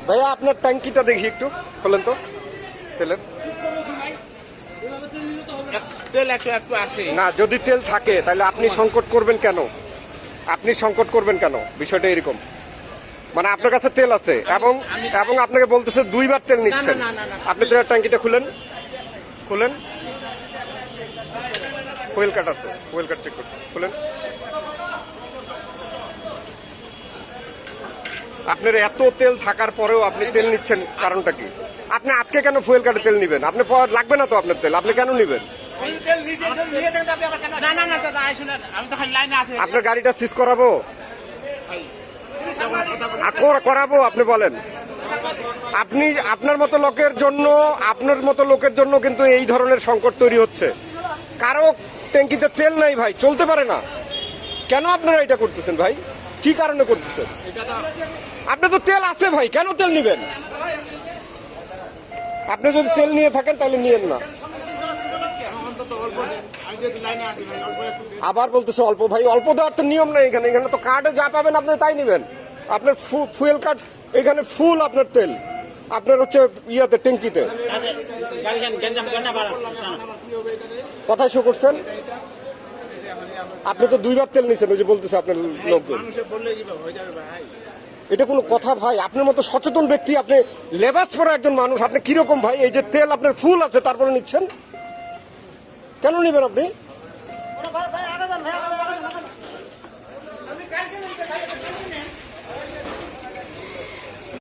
ভাইয়া আপনার ট্যাঙ্কিটা দেখি একটু খোলেন তো তেলের। তেল একটু একটু আসে না, যদি তেল থাকে তাহলে আপনি সংকট করবেন কেন? আপনি সংকট করবেন কেন? বিষয়টা এরকম, মানে আপনার কাছে তেল আছে এবং এবং আপনাকে বলতেছে 2 বার তেল নিচ্ছেন। আপনি তেলের ট্যাঙ্কিটা খুলেন, খুলেন। ফুয়েল কাট আছে, ফুয়েল কাট চেক করতে খুলেন। আপনার এত তেল থাকার পরেও আপনি তেল নিচ্ছেন, কারণটা কি? আপনি আজকে কেন ফুয়েল কাটে তেল নিবেন? আপনি লাগবে না তো আপনার তেল, আপনি কেন নিবেন? আপনার গাড়িটা সিজ করাবো, করাবো? আপনি বলেন। আপনি আপনার মতো লোকের জন্য কিন্তু এই ধরনের সংকট তৈরি হচ্ছে। কারো ট্যাঙ্কিতে তেল নাই ভাই, চলতে পারে না। কেন আপনারা এটা করতেছেন ভাই? কি কারণে করতেছেন? আপনার তো তেল আছে ভাই, কেন তেল নিবেন? আপনি যদি তেল নিয়ে থাকেন তাহলে নিয়েন না। আবার বলতেছে অল্প। ভাই অল্প দেওয়ার তো নিয়ম নাই এখানে। এখানে তো কার্ডে যা পাবেন আপনি তাই নিবেন। আপনার ফুয়েল কার্ড এখানে ফুল, আপনার তেল আপনার হচ্ছে ইয়াতে ট্যাঙ্কিতে। কোথায় শো করছেন? আপনি তো 2 বার তেল নিছেন, ওই যে বলতেছে আপনার লোকজন। এটা কোনো কথা ভাই? আপনার মতো সচেতন ব্যক্তি, আপনি লেবাস পরা একজন মানুষ, আপনি কিরকম ভাই? এই যে তেল আপনার ফুল আছে তারপরে নিচ্ছেন, কেন নিবেন আপনি?